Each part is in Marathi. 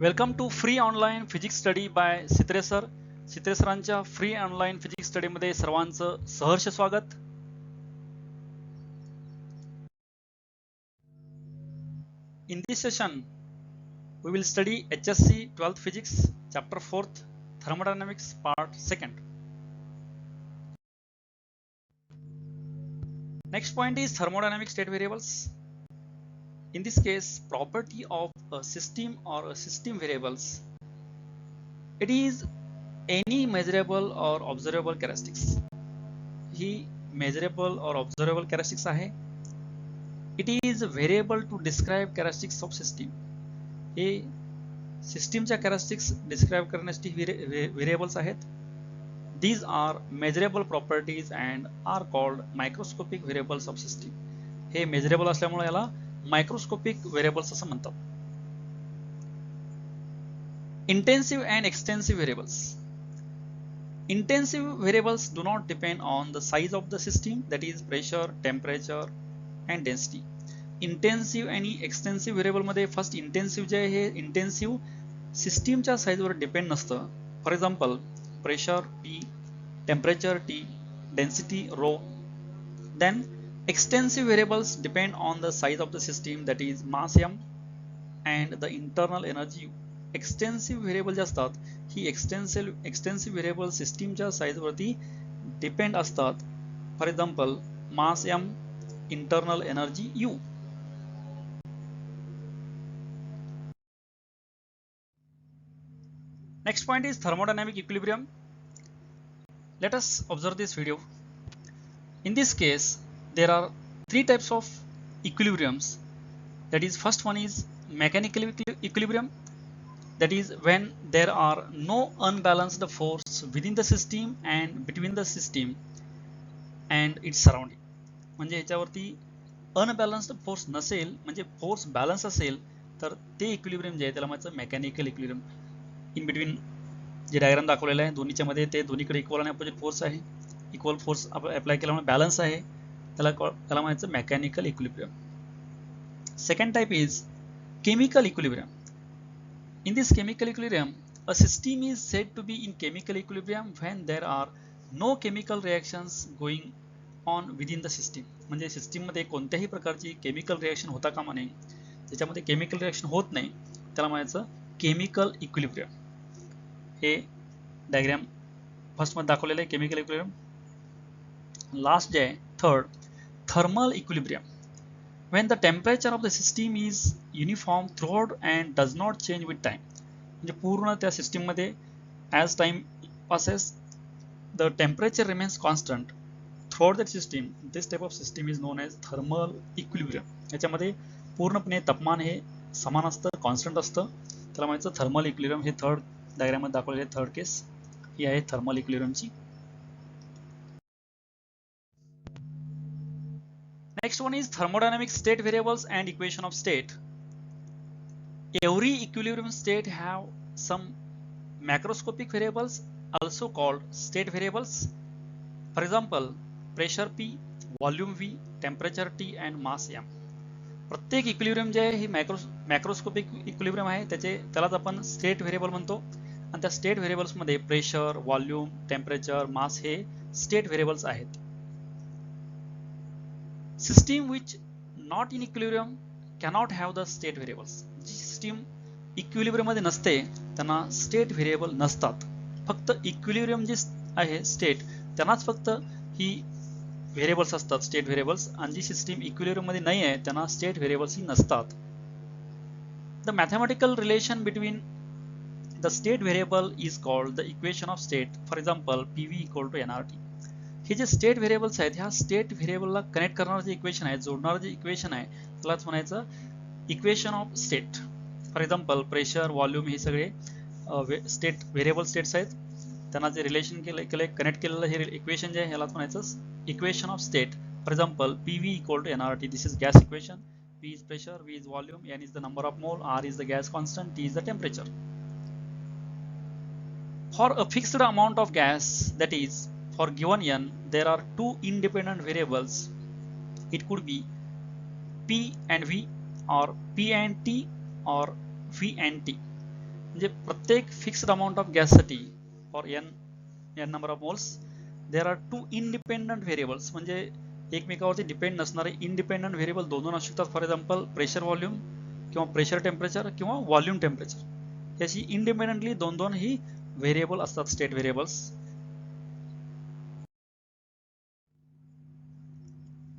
Welcome to free online physics study by Sitre sir. Sitre सरांच्या फ्री ऑनलाईन फिजिक्स स्टडी मध्ये सर्वांचं सहर्ष स्वागत. In this session we will study HSC 12th physics chapter 4th thermodynamics part 2nd. Next point is thermodynamic state variables. In this case, property of a system or a system variables. It is any measurable or observable characteristics. He measurable or observable characteristics आहे. It is variable to describe characteristics of system. हे सिस्टीमच्या characteristics describe करण्यासाठी variables आहेत. These are measurable properties and are called microscopic variables of system. हे measurable असल्यामुळे याला microscopic variables असं म्हणतात. Intensive and extensive variables. Intensive variables do not depend on the size of the system, that is pressure, temperature and density. Intensive आणि extensive variable मध्ये फर्स्ट intensive जे आहे हे intensive सिस्टीमच्या साईजवर डिपेंड नसतं. For example pressure P, temperature T, density rho. Then extensive variables depend on the size of the system, that is mass m and the internal energy U. Extensive variable जे असतात ही एक्सटेन्सिव्ह व्हेरिएबल सिस्टीमच्या साईजवरती डिपेंड असतात. For example mass m, internal energy U. Next point is thermodynamic equilibrium. Let us observe this video. In this case, there are three types of equilibriums. That is, first one is mechanical equilibrium. That is when there are no unbalanced force within the system and between the system and its surrounding. म्हणजे ह्याच्यावरती अनबॅलन्स्ड फोर्स नसेल, म्हणजे फोर्स बॅलन्स असेल तर ते इक्विलिब्रियम जे आहे त्याला म्हणायचं मेकॅनिकल इक्विलिब्रियम. इन बिटवीन जे डायग्राम दाखवलेलं आहे दोन्हीच्या मध्ये ते दोन्हीकडे इक्वल आणि अपोजिट फोर्स आहे. इक्वल फोर्स अप्लाय केल्यामुळे बॅलन्स आहे, त्याला म्हणायचं mechanical equilibrium. Second type is chemical equilibrium. In this chemical equilibrium, a system is said to be in chemical equilibrium when there are no chemical reactions going on within the system. म्हणजे सिस्टीम मध्ये कोणत्याही प्रकारची केमिकल रिएक्शन होता कामा नये, त्याच्यामध्ये केमिकल रिएक्शन होत नाही, त्याला म्हणायचं केमिकल इक्विलिब्रियम. हे डायग्राम फर्स्ट मध्ये दाखवलेलं आहे केमिकल इक्विलिब्रियम. लास्ट जे आहे third thermal equilibrium. When the temperature of the system is uniform throughout and does not change with time. म्हणजे पूर्ण त्या सिस्टीम मध्ये as time passes the temperature remains constant throughout that system. This type of system is known as thermal equilibrium. याच्यामध्ये पूर्णपणे तापमान हे समान असतं, कॉन्स्टंट असतं, त्याला म्हणायचं थर्मल इक्विलिब्रियम. हे थर्ड डायग्राम मध्ये दाखवलेले थर्ड केस ही आहे thermal इक्विलिब्रियमची. Next one is thermodynamic state variables and equation of state. Every equilibrium state have some macroscopic variables also called state variables. For example, pressure P, volume V, temperature T and mass m. प्रत्येक इक्विलिब्रियम जे आहे ही मॅक्रोस्कोपिक इक्विलिब्रियम आहे, त्यालाच आपण स्टेट व्हेरिएबल म्हणतो. आणि त्या स्टेट व्हेरिएबल्स मध्ये प्रेशर, व्हॉल्यूम, टेम्परेचर, मास हे स्टेट व्हेरिएबल्स आहेत. System which not in equilibrium cannot have the state variables. जी सिस्टीम इक्विलिब्रियम मध्ये नसते त्यांना स्टेट व्हेरिएबल नसतात. फक्त इक्विलिब्रियम जे आहे स्टेट त्यांनाच फक्त ही व्हेरिएबल्स असतात स्टेट व्हेरिएबल्स, आणि जी सिस्टीम इक्विलिब्रियम मध्ये नाही आहे त्यांना स्टेट व्हेरिएबल्स ही नसतात. The mathematical relation between the state variable is called the equation of state. For example PV = nRT. हे जे स्टेट व्हेरिएबल्स आहेत ह्या स्टेट व्हेरिएबलला कनेक्ट करणारं जे इक्वेशन आहे, जोडणारं जे इक्वेशन आहे त्यालाच म्हणायचं equation of state. For example pressure, volume हे सगळे स्टेट व्हेरिएबल स्टेट्स आहेत, त्यांना जे रिलेशन केले कनेक्ट केलेलं हे इक्वेशन जे आहे ह्यालाच म्हणायचं equation of state. For example PV = nRT. This is gas equation. P is pressure, V is volume, N is the number of mole, R is the gas constant, T is the temperature. For a fixed amount of gas, that is for given n, there are two independent variables. It could be P and V or P and T or V and T. म्हणजे प्रत्येक फिक्स्ड अमाऊंट ऑफ गॅससाठी for n number of moles there are two independent variables, म्हणजे एकमेकावरती डिपेंड नसणारे इंडिपेंडंट व्हेरिएबल दोन असू शकतात. फॉर एक्झाम्पल प्रेशर व्हॉल्यूम किंवा प्रेशर टेम्परेचर किंवा व्हॉल्यूम टेम्परेचर, याची इंडिपेंडेंटली दोन ही व्हेरिएबल असतात, state variables.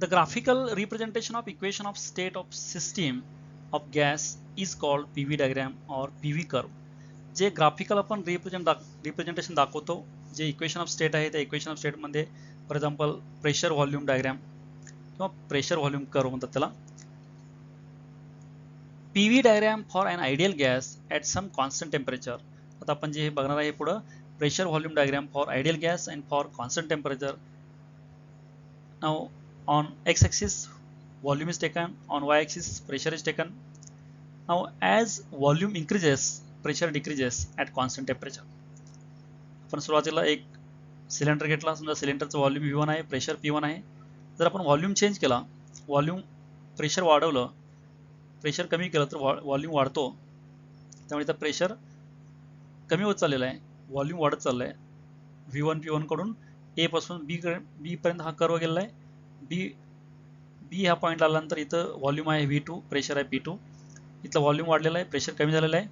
The graphical representation of equation of state of system of gas is called PV diagram or PV curve. जे ग्राफिकल आपण रिप्रेझेंटेशन दाखवतो, जे इक्वेशन ऑफ स्टेट आहे त्या इक्वेशन ऑफ स्टेटमध्ये for example pressure volume diagram किंवा प्रेशर व्हॉल्यूम कर्व म्हणतात त्याला. PV diagram for an ideal gas at some constant temperature. आता आपण जे बघणार आहे पुढं, pressure volume diagram for ideal gas and for constant temperature. Now on x-axis volume is taken, on y-axis pressure is taken. Now as volume increases pressure decreases at constant temperature. आपण सुरुवातीला एक सिलेंडर घेतला, समजा सिलेंडरचं व्हॉल्यूम V1 आहे, प्रेशर P1 आहे. जर आपण व्हॉल्यूम चेंज केला, व्हॉल्यूम प्रेशर वाढवलं, प्रेशर कमी केलं तर व्हॉल्यूम वाढतो. त्यामुळे इथं प्रेशर कमी होत चाललेलं आहे, व्हॉल्यूम वाढत चाललं आहे. V1 P1 कडून A पासून B पर्यंत हा कर्व गेलेला आहे. बी ह्या पॉईंटला आल्यानंतर इथं व्हॉल्यूम आहे V2, प्रेशर आहे P2. इथलं व्हॉल्यूम वाढलेलं आहे, प्रेशर कमी झालेलं आहे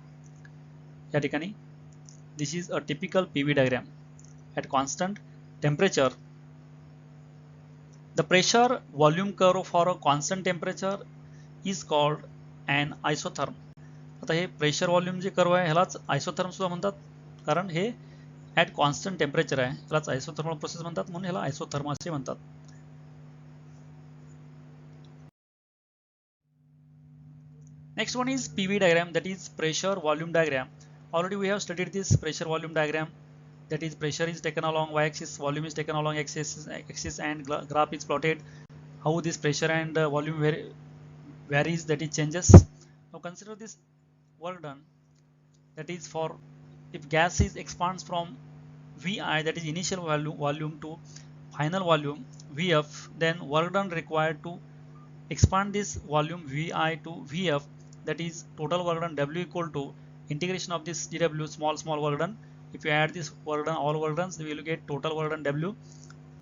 या ठिकाणी. This is a typical PV diagram at constant temperature. The pressure volume curve for a constant temperature is called an isotherm. आता हे प्रेशर व्हॉल्यूम जे कर्व आहे ह्यालाच आयसोथर्म सुद्धा म्हणतात, कारण हे ॲट कॉन्स्टंट टेम्परेचर आहे, ह्यालाच आयसोथर्मल प्रोसेस म्हणतात, म्हणून ह्याला आयसोथर्म असे म्हणतात. Next one is PV diagram, that is pressure volume diagram. Already we have studied this pressure volume diagram, that is pressure is taken along y-axis, volume is taken along x-axis and graph is plotted how this pressure and volume varies, that is changes. Now consider this work done, that is for if gas is expands from Vi, that is initial volume to final volume Vf, then work done required to expand this volume Vi to Vf, that is total work done W equal to integration of this dW small work done. If you add this work done, all work done, we will get total work done W.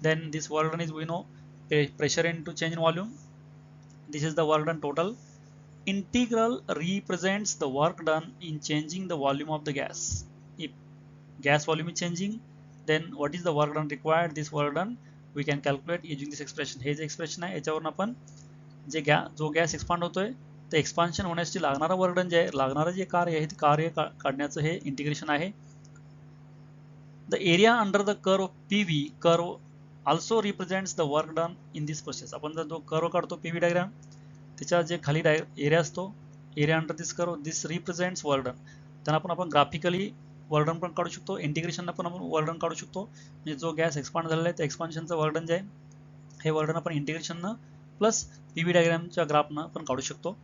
Then this work done is, we know, pressure into change in volume. This is the work done total. Integral represents the work done in changing the volume of the gas. If gas volume is changing, then what is the work done required? This work done we can calculate using this expression. हे जे एक्सप्रेशन आहे याच्यावरून आपण जो गॅस एक्सपांड होतोय तर एक्सपान्शन होण्यासाठी लागणारा वर्क डन जे आहे, लागणारं जे कार्य आहे ते कार्य काढण्याचं हे इंटिग्रेशन आहे. The area under the curve PV curve also represents the work done in this process. आपण जर जो कर्व काढतो PV डायग्राम, त्याच्या जे खाली एरिया असतो, एरिया अंडर दिस कर्व, दिस रिप्रेझेंट्स वर्क डन. त्यांना आपण ग्राफिकली वर्क डन पण काढू शकतो, इंटिग्रेशनला पण आपण वर्क डन काढू शकतो. म्हणजे जो गॅस एक्सपांड झालेला आहे त्या एक्सपान्शनचं वर्क डन जे आहे हे वर्क डन आपण इंटिग्रेशननं प्लस PV डायग्रामच्या ग्राफनं आपण काढू शकतो.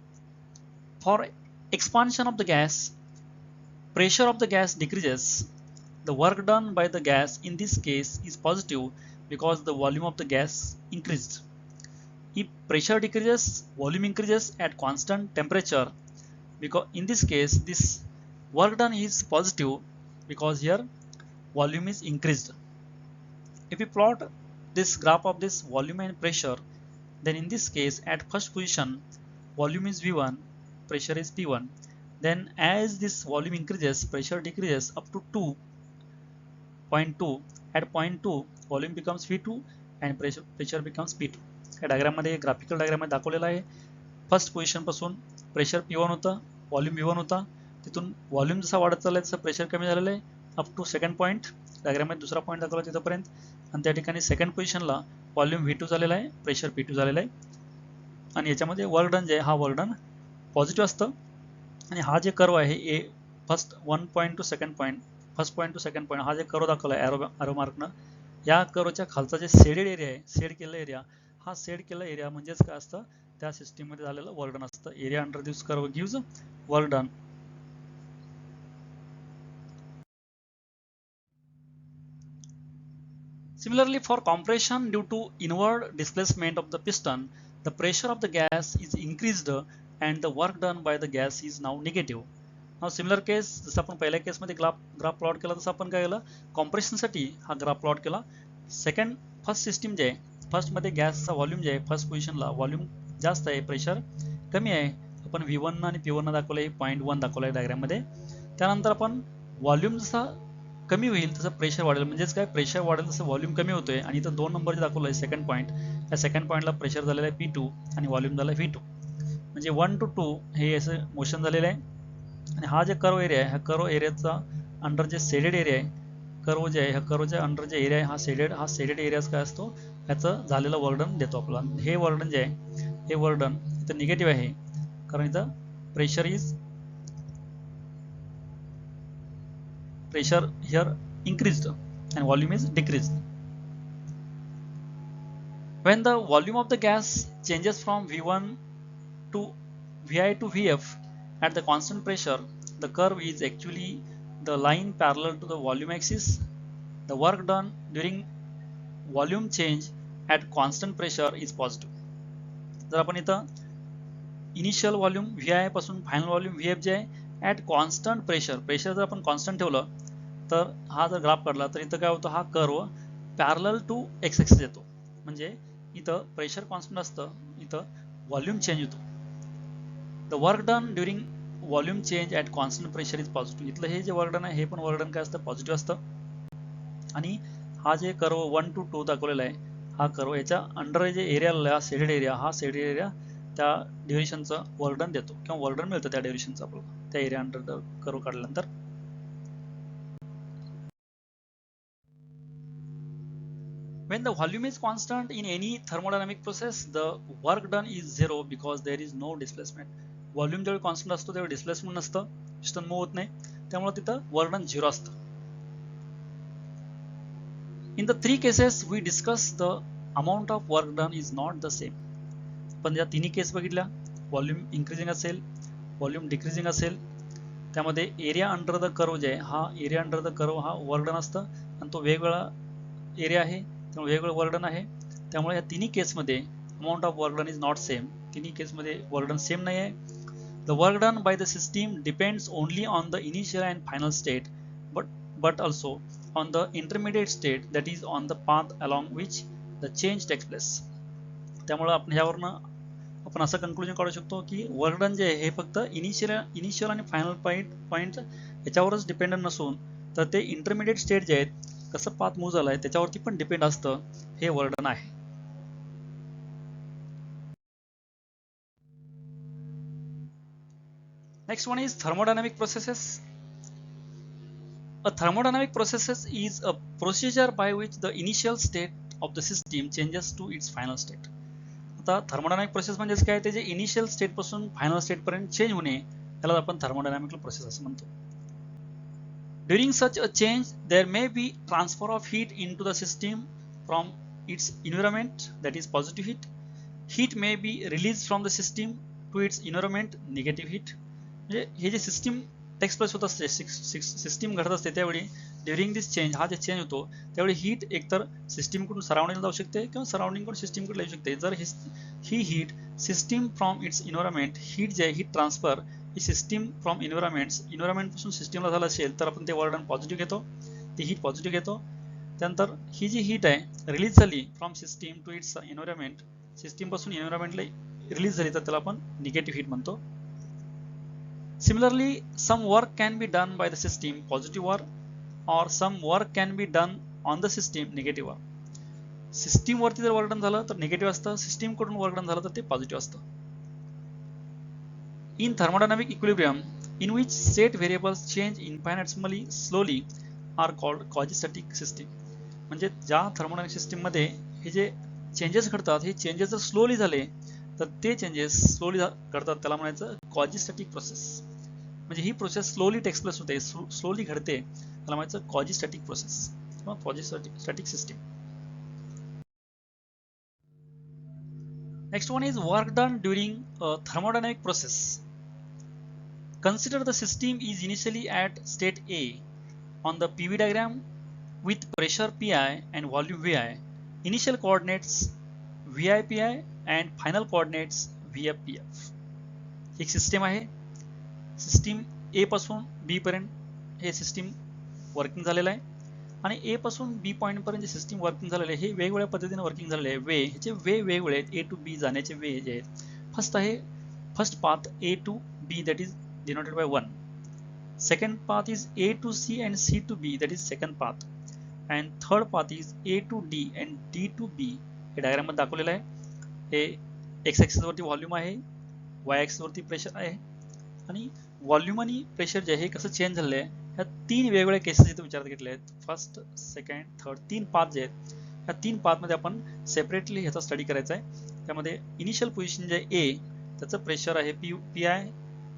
For expansion of the gas, pressure of the gas decreases. The work done by the gas in this case is positive because the volume of the gas increased. If pressure decreases, volume increases at constant temperature. Because in this case, this work done is positive because here volume is increased. If we plot this graph of this volume and pressure, then in this case at first position volume is V1, pressure is P1. Then as this volume increases, pressure decreases up to 2.2. At point 2 volume becomes V2 and pressure becomes P2. या डायग्राम मध्ये ग्राफिकल डायग्राम मध्ये दाखवलेला आहे. फर्स्ट पोझिशन पासून प्रेशर P1 होता, व्हॉल्यूम V1 होता, तिथून व्हॉल्यूम जसा वाढत चाललाय तसं प्रेशर कमी झालेलं आहे up to second point. Diagram मध्ये दुसरा पॉईंट दाखवला तिथपर्यंत, आणि त्या ठिकाणी सेकंड पोझिशनला व्हॉल्यूम V2 झालेला आहे, प्रेशर P2 झालेला आहे. आणि याच्यामध्ये वर्क डन जे आहे हा वर्क डन पॉझिटिव्ह असतं. आणि हा जे कर्व आहे first 1 point two second point, first point two second point, हा जे कर्व दाखवला आहे ॲरो मार्कनं, या कर्वच्या खालचा जे शेडेड एरिया आहे, शेड केलेला एरिया, हा शेड केलेला एरिया म्हणजेच काय असतं, त्या सिस्टीममध्ये झालेलं वर्क डन असतं. Area under this curve gives work done. Similarly, for compression due to inward displacement of the piston, the pressure of the gas is increased and the work done by the gas is now negative. Similar case जसं आपण पहिल्या केसमध्ये ग्राफ प्लॉट केला तसं आपण काय केलं, कॉम्प्रेशनसाठी हा ग्राफ प्लॉट केला. फर्स्ट सिस्टीम जे आहे, फर्स्टमध्ये गॅसचा व्हॉल्यूम जे आहे फर्स्ट पोझिशनला व्हॉल्यूम जास्त आहे, प्रेशर कमी आहे. आपण V1 आणि P1 दाखवलं आहे, 0.1 दाखवलं आहे डायग्राममध्ये. त्यानंतर आपण व्हॉल्यूम जसा कमी होईल तसं प्रेशर वाढेल, म्हणजेच काय प्रेशर वाढेल तसं व्हॉल्यूम कमी होतोय. आणि इथं 2 नंबर जे दाखवलं आहे सेकंड पॉईंट, या सेकंड पॉईंटला प्रेशर झालेलं आहे P2 आणि व्हॉल्यूम झालं आहे V2. म्हणजे 1 to 2 हे असं मोशन झालेलं आहे. आणि हा जे कर्व एरिया आहे, ह्या कर्व एरियाचा अंडर जे शेडेड एरिया आहे, कर्व जे आहे ह्या कर्वच्या अंडर जे एरिया आहे हा शेडेड एरियाज काय असतो, ह्याचं झालेलं वर्डन देतो आपल्याला. हे वर्डन जे आहे हे वर्डन इथं निगेटिव्ह आहे, कारण इथं pressure here increased and volume is decreased. When the volume of the gas changes from V1 to Vi to Vf at the constant pressure, the curve is actually the line parallel to the volume axis. The work done during volume change at constant pressure is positive. जर आपण इथं इनिशियल व्हॉल्यूम Vi पासून फायनल व्हॉल्यूम Vf जे आहे ॲट कॉन्स्टंट प्रेशर जर आपण कॉन्स्टंट ठेवलं तर हा जर ग्राफ काढला तर इथं काय होतं, हा curve parallel to x axis येतो. म्हणजे इथं प्रेशर कॉन्स्टंट असतं, इथं व्हॉल्यूम चेंज होतो. The work done during volume change at constant pressure is positive. इथलं हे जे वर्क डन आहे हे पण वर्क डन काय असतं, पॉझिटिव्ह असतं. आणि हा जे कर्व 1 to 2 दाखवलेला आहे, हा कर्व याच्या अंडर जे एरिया शेडेड एरिया, हा शेडेड एरिया त्या ड्युरेशनचं वर्डन देतो किंवा वर्डन मिळतं त्या ड्युरेशनचं आपल्याला त्या एरिया अंडर कर्व काढल्यानंतर. When the volume is constant in any thermodynamic process, the work done is zero because there is no displacement. Volume जेव्हा कॉन्स्टंट असतो तेव्हा डिस्प्लेसमेंट नसतं, पिस्टन मूव्ह होत नाही, त्यामुळे तिथं वर्क डन झिरो असतं. In the three cases we discuss, the amount of work done is not the same. पण या तिन्ही केस बघितल्या, व्हॉल्यूम इन्क्रीजिंग असेल, व्हॉल्यूम डिक्रीजिंग असेल, त्यामध्ये एरिया अंडर द कर्व जे आहे, हा एरिया अंडर द कर्व हा वर्क डन असतं आणि तो वेगवेगळा एरिया आहे त्यामुळे वेगवेगळं वर्क डन आहे. त्यामुळे या तिन्ही केसमध्ये amount of work done is not same. तिन्ही केसमध्ये वर्क डन सेम नाही आहे. The work done by the system depends only on the initial and final state but also on the intermediate state, that is on the path along which the change takes place. त्यामुळे आपण ह्यावरनं आपण असं कंक्लुजन काढू शकतो की वर्क डन जे आहे हे फक्त इनिशियल आणि फायनल पॉईंट याच्यावरच डिपेंडंट नसून तर ते इंटरमिडिएट स्टेट जे आहेत कसं पाथ मूव्ह झालाय त्याच्यावरती पण डिपेंड असतं, हे वर्क डन आहे. Next one is thermodynamic processes. A thermodynamic process is a procedure by which the initial state of the system changes to its final state. आता थर्मोडायनामिक प्रोसेस म्हणजे काय, त्याचे इनिशियल स्टेट पासून फायनल स्टेट पर्यंत चेंज होणे त्याला आपण थर्मोडायनामिक प्रोसेस असं म्हणतो. During such a change there may be transfer of heat into the system from its environment, that is positive heat. Heat may be released from the system to its environment, negative heat. म्हणजे हे जे सिस्टीम टेक्स प्लेस होत असते, सिस्टीम घडत असते त्यावेळी ड्युरिंग दिस चेंज, हा जे चेंज होतो त्यावेळी हीट एकतर सिस्टीमकडून सराउंडिंगला जाऊ शकते किंवा सराउंडिंगकडून सिस्टीमकडे येऊ शकते. जर ही heat system from its environment, heat जे आहे हीट ट्रान्सफर ही सिस्टीम फ्रॉम इन्व्हायरमेंट पासून सिस्टीमला झालं असेल तर आपण ते वर्क डन पॉझिटिव्ह घेतो, ती हीट पॉझिटिव्ह घेतो. त्यानंतर ही जी हीट आहे रिलीज झाली from system to its environment, system पासून इन्व्हायरमेंटला रिलीज झाली तर त्याला आपण निगेटिव्ह हीट म्हणतो. Similarly, some work can be done by the system, positive work, or some work can be done on the system, negative work. System वरती जर वर्क डन झालं तर निगेटिव्ह असतं, सिस्टीम कडून वर्क डन झालं तर ते पॉझिटिव्ह असतं. In thermodynamic equilibrium, in which state variables change infinitesimally slowly, are called quasi-static system. म्हणजे ज्या थर्मोडायनामिक सिस्टीम मध्ये हे जे चेंजेस घडतात, हे चेंजेस जर स्लोली झाले तर ते चेंजेस स्लोली घडतात त्याला म्हणायचं क्वाजिस्टॅटिक प्रोसेस. म्हणजे ही प्रोसेस स्लोली टेक्स प्लेस होते, स्लोली घडते, त्याला म्हणायचं क्वाजिस्टॅटिक प्रोसेस किंवा quasistatic system. Next one is work done during a thermodynamic process. Consider the system is initially at state A on the PV diagram with pressure Pi and volume Vi. Initial coordinates VIPi and final coordinates VFPF. एक सिस्टीम आहे, सिस्टीम ए पासून बी पर्यंत हे सिस्टीम वर्किंग झालेलं आहे आणि ए पासून बी पॉईंट पर्यंत जे सिस्टीम वर्किंग झालेलं आहे हे वेगवेगळ्या पद्धतीने वर्किंग झालेले आहे. वे ह्याचे वे वेगवेगळे आहेत. ए टू बी जाण्याचे वे जे आहेत, फर्स्ट आहे first path A to B that is denoted by 1. Second path is A to C and C to B that is second path. And third path is A to D and D to B. हे डायग्राम मध्ये दाखवलेलं आहे. हे एक्स ॲक्सिस वरती व्हॉल्यूम आहे, वाय ॲक्सिस वरती प्रेशर आहे आणि व्हॉल्यूम आणि प्रेशर जे आहे हे कसं चेंज झालेलं आहे ह्या तीन वेगवेगळ्या केसेस इथे विचारात घेतल्या आहेत. फर्स्ट, सेकंड, थर्ड, तीन पाथ जे आहेत ह्या तीन पाथमध्ये आपण सेपरेटली ह्याचा स्टडी करायचा आहे. त्यामध्ये इनिशियल पोझिशन जे आहे ए, त्याचं प्रेशर आहे पी आय,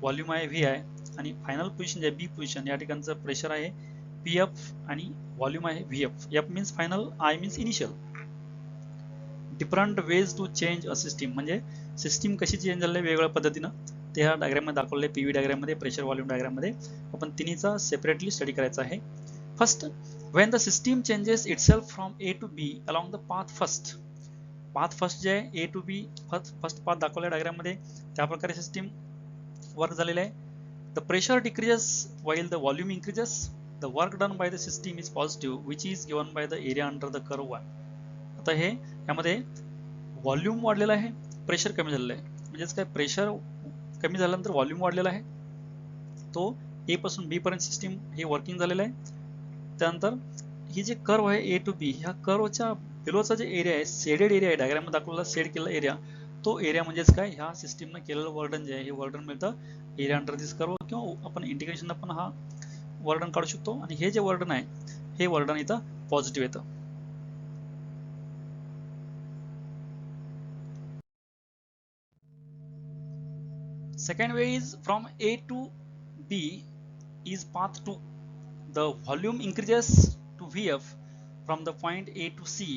व्हॉल्यूम आहे व्ही आय आणि फायनल पोझिशन जे आहे बी पोझिशन या ठिकाणचं प्रेशर आहे पी एफ आणि व्हॉल्यूम आहे V F. F means final, I means initial. Different ways to change a system, म्हणजे सिस्टीम कशी चेंज झाली आहे वेगवेगळ्या पद्धतीनं ते ह्या डायग्राम मध्ये दाखवले. पीव्ही डायग्राम मध्ये, प्रेशर व्हॉल्यूम डायग्राम मध्ये आपण तिन्हीचा सेपरेटली स्टडी करायचा आहे. First, when the system changes itself from A to B along the path first. Path first जे आहे A to B first path दाखवला डायग्राम मध्ये त्या प्रकारे सिस्टीम वर्क झालेलं आहे. The pressure decreases while the volume increases. The work done by the system is positive which is given by the area under the curve 1. आता हे यामध्ये व्हॉल्यूम वाढलेला आहे, प्रेशर कमी झालेलं आहे. म्हणजेच काय, प्रेशर कमी झाल्यानंतर व्हॉल्यूम वाढलेला आहे. तो ए पासून बी पर्यंत सिस्टीम हे वर्किंग झालेलं आहे. त्यानंतर ही जे कर्व आहे ए टू बी, ह्या कर्वच्या बिलोचा जे एरिया आहे, शेडेड एरिया आहे, डायग्राम मध्ये दाखवलेला शेड केलेला एरिया, तो एरिया म्हणजेच काय, ह्या सिस्टीमनं केलेलं वर्डन जे आहे हे वर्डन मिळतं एरिया अंडर दिस कर्व. किंवा आपण इंटिग्रेशन पण हा वर्डन काढू शकतो आणि हे जे वर्डन आहे हे वर्डन इथं पॉझिटिव्ह येतं. Second way is from A to B is path 2. The volume increases to Vf from the point A to C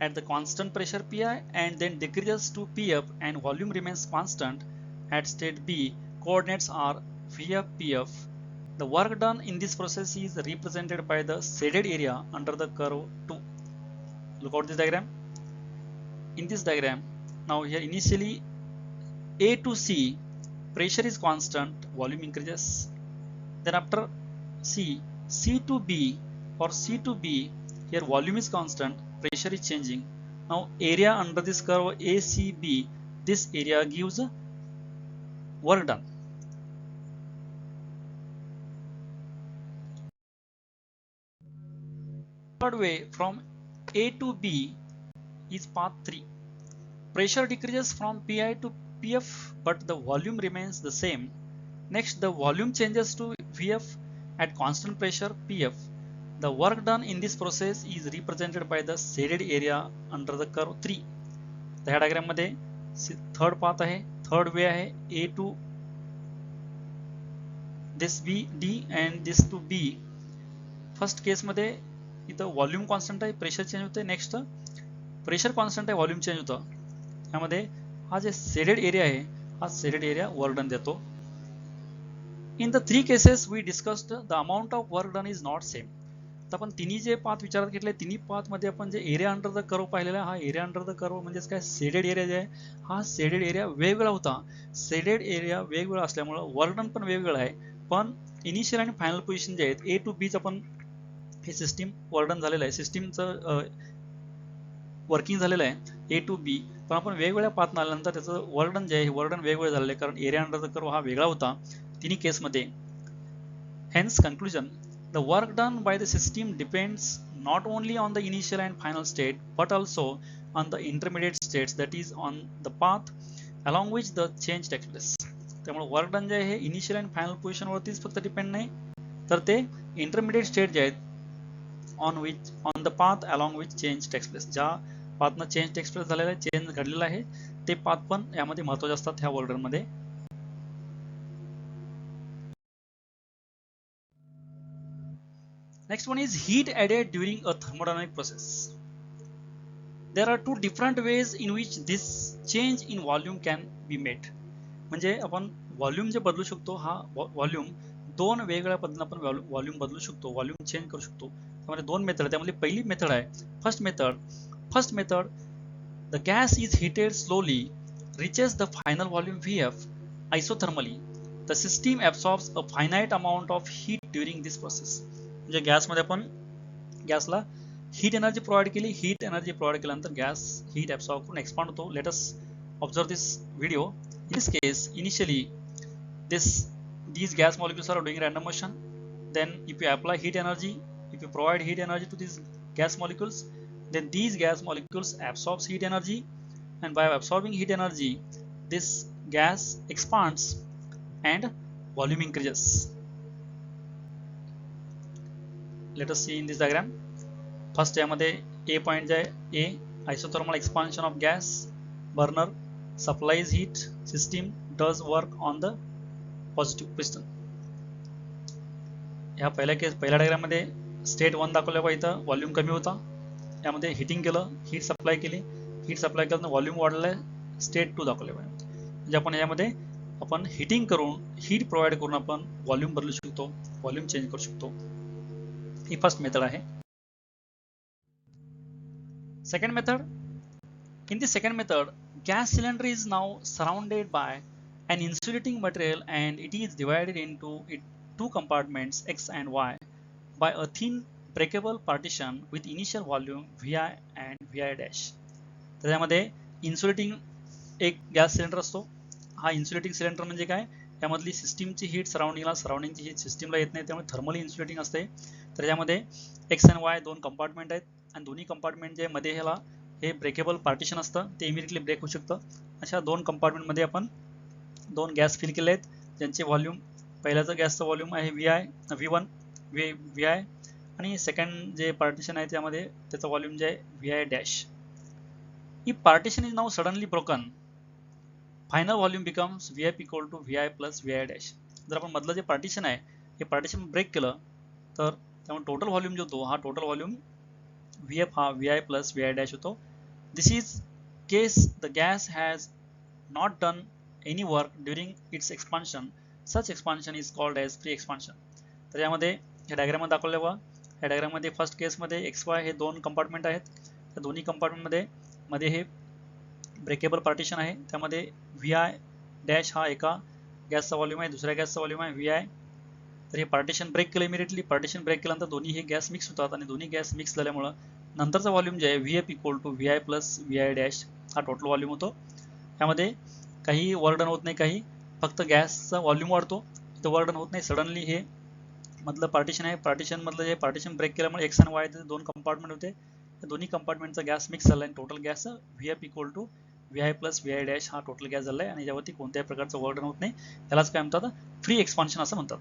at the constant pressure Pi and then decreases to Pf and volume remains constant at state B. Coordinates are Vf, Pf. The work done in this process is represented by the shaded area under the curve 2. Look out this diagram. In this diagram, now here initially A to C pressure is constant, volume increases. Then after C to B or C to B, here volume is constant, pressure is changing. Now area under this curve ACB, this area gives work done. Third way from A to B is path 3. Pressure decreases from Pi to Pf but the volume remains the same. Next, the volume changes to Vf at constant pressure Pf. The work done in this process is represented by the shaded area under the curve 3. ह्या डायग्राम मध्ये थर्ड पाथ आहे, थर्ड वे आहे A to this B D and this to B. First case मध्ये इथं व्हॉल्यूम कॉन्स्टंट आहे, प्रेशर चेंज होते. नेक्स्ट प्रेशर कॉन्स्टंट आहे, व्हॉल्यूम चेंज होतं. यामध्ये हा जे शेडेड एरिया आहे हा शेडेड एरिया वर्क डन देतो. In the three cases we discussed the amount of work done is not same. तर आपण तिन्ही जे पाथ विचारात घेतले, तिन्ही पाथ मध्ये आपण जे एरिया अंडर द कर्व पाहिलेला आहे, हा एरिया अंडर द कर्व म्हणजेच काय, शेडेड एरिया जे आहे हा शेडेड एरिया वेगवेगळा होता. शेडेड एरिया वेगवेगळा असल्यामुळे वर्क डन पण वेगवेगळं आहे. पण इनिशियल आणि फायनल पोझिशन जे आहेत ए टू बीच आपण हे सिस्टीम वर्क डन झालेलं आहे, सिस्टीमचं वर्किंग झालेलं आहे ए टू बी. पण आपण वेगवेगळ्या पाथनं आल्यानंतर त्याचं वर्डन जे आहे वर्डन वेगवेगळं झालेलं आहे, कारण एरिया अंडर द कर्व हा वेगळा होता तिन्ही केसमध्ये. Hence conclusion, the work done by the system depends not only on the initial and final state but also on the intermediate states that is on the path along which the change takes place. त्यामुळे वर्क डन जे आहे इनिशियल अँड फायनल पोझिशनवरतीच फक्त डिपेंड नाही, तर ते इंटरमिडिएट स्टेट जे आहेत on the path along which change takes place, ज्या पाथनं चेंज टेक्स प्लेस झालेला आहे, चेंज घडलेला आहे, ते पाथ पण यामध्ये महत्त्वाचे असतात ह्या वर्क डन मध्ये. Next one is heat added during a thermodynamic process. There are two different ways in which this change in volume can be made. म्हणजे आपण व्हॉल्यूम जे बदलू शकतो, हा व्हॉल्यूम दोन वेगवेगळ्या पद्धतीने आपण व्हॉल्यूम बदलू शकतो, व्हॉल्यूम चेंज करू शकतो. त्यामध्ये दोन मेथड, त्यामध्ये पहिली मेथड आहे first method, the gas is heated slowly, reaches the final volume Vf isothermally the system absorbs a finite amount of heat during this process. म्हणजे गॅसमध्ये आपण गॅसला हीट एनर्जी प्रोव्हाइड केली, हीट एनर्जी प्रोव्हाइड केल्यानंतर गॅस हीट ॲब्सॉर्ब करून एक्सपांड होतो. Let us observe this video. In this case initially these gas molecules are doing random motion. Then if you apply heat energy, if you provide heat energy to these gas molecules, then these gas molecules absorbs heat energy, and by absorbing heat energy this gas expands and volume increases. Let us see in this diagram. First यामध्ये A point जे आहे A, isothermal expansion of gas, burner supplies heat, system does work on the positive piston. ह्या पहिल्या डायग्राम मध्ये स्टेट 1 दाखवल्या बघा, इथं व्हॉल्यूम कमी होता, यामध्ये हिटिंग केलं, हीट सप्लाय केली, हीट सप्लाय केल्यानंतर व्हॉल्यूम वाढलं, स्टेट 2 दाखवले बघा. म्हणजे आपण यामध्ये आपण हिटिंग करून हीट प्रोव्हाइड करून आपण व्हॉल्यूम बदलू शकतो, व्हॉल्यूम चेंज करू शकतो. ही फर्स्ट मेथड आहे. Second method. In the second method, gas cylinder is now surrounded by an insulating material and it is divided into two compartments X and Y by a thin breakable partition with initial volume Vi and Vi dash. त्यामध्ये इन्सुलेटिंग एक गॅस सिलेंडर असतो. हा इन्सुलेटिंग सिलेंडर म्हणजे काय, त्यामधली सिस्टीमची हीट सराउंडिंगची हीट सिस्टीमला येत नाही, त्यामुळे थर्मली इन्सुलेटिंग असते. तर यामध्ये X आणि Y दोन कंपार्टमेंट आहेत आणि दोन्ही कंपार्टमेंट जे मध्ये ह्याला हे ब्रेकेबल पार्टिशन असतं, ते इमिडिएटली ब्रेक होऊ शकतं. अशा दोन कंपार्टमेंटमध्ये आपण दोन गॅस फिल केले आहेत, ज्यांचे व्हॉल्यूम, पहिल्याचा गॅसचा व्हॉल्यूम आहे V1 Vi आणि सेकंड जे पार्टिशन आहे त्यामध्ये त्याचा व्हॉल्यूम जे आहे Vi dash. If partition is now suddenly broken, final volume becomes Vf equal to Vi plus Vi dash. जर आपण मधलं जे पार्टिशन आहे हे पार्टिशन ब्रेक केलं तर त्यामुळे टोटल व्हॉल्यूम जो होतो, हा टोटल व्हॉल्यूम Vf हा Vi प्लस Vi डॅश होतो. This is case the gas has not done any work during its expansion. Such expansion is called as free expansion. तर यामध्ये या डायग्राम मध्ये दाखवले बघा, या डायग्राम मध्ये फर्स्ट केस मध्ये XY हे दोन कंपार्टमेंट आहेत. त्या दोन्ही कंपार्टमेंट मध्ये हे ब्रेकेबल पार्टिशन आहे, त्यामध्ये Vi डॅश हा एका गॅसचा व्हॉल्यूम आहे, दुसऱ्या गॅसचा व्हॉल्यूम आहे Vi. तर हे पार्टिशन ब्रेक केलं, इमिडिएटली पार्टिशन ब्रेक केल्यानंतर दोन्ही हे गॅस मिक्स होतात आणि दोन्ही गॅस मिक्स झाल्यामुळे नंतरचा व्हॉल्यूम जे आहे Vf equal to Vi plus Vi dash हा टोटल व्हॉल्यूम होतो. यामध्ये काही वर्डन होत नाही, काही फक्त गॅसचा व्हॉल्यूम वाढतो, इथं वर्डन होत नाही. सडनली हे मधलं पार्टिशन आहे, पार्टिशन मधलं जे पार्टिशन ब्रेक केल्यामुळे X आणि Y दोन कंपार्टमेंट होते, त्या दोन्ही कंपार्टमेंटचा गॅस मिक्स झाला आणि total gas Vf equal to Vi plus Vi dash हा टोटल गॅस झाला आहे आणि यावरती कोणत्याही प्रकारचं वर्डन होत नाही. त्यालाच काय म्हणतात, फ्री एक्सपान्शन असं म्हणतात.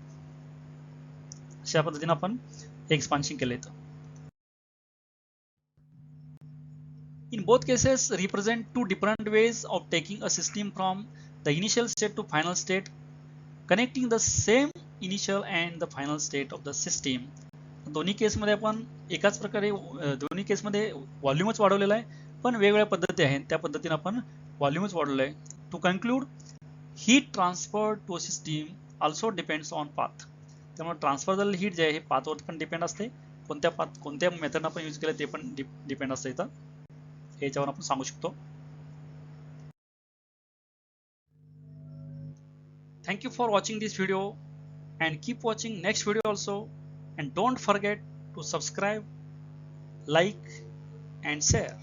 अशा पद्धतीने आपण एक्सपान्शन केलं येतं. In both cases represent two different ways of taking a system from the initial state to final state, connecting the same initial and the final state of the system. दोन्ही केसमध्ये आपण एकाच प्रकारे दोन्ही केसमध्ये व्हॉल्यूमच वाढवलेला आहे, पण वेगवेगळ्या पद्धती आहेत, त्या पद्धतीने आपण व्हॉल्यूमच वाढवलं आहे. To conclude, heat transfer to a system also depends on path. त्यामुळे ट्रान्सफर झालेलं हीट जे आहे हे पाथवर पण डिपेंड असते, कोणत्या मेथडनं आपण यूज केलं ते पण डिपेंड असतं इथं, याच्यावर आपण सांगू शकतो. Thank you for watching this video and keep watching next video also, and don't forget to subscribe, like and share.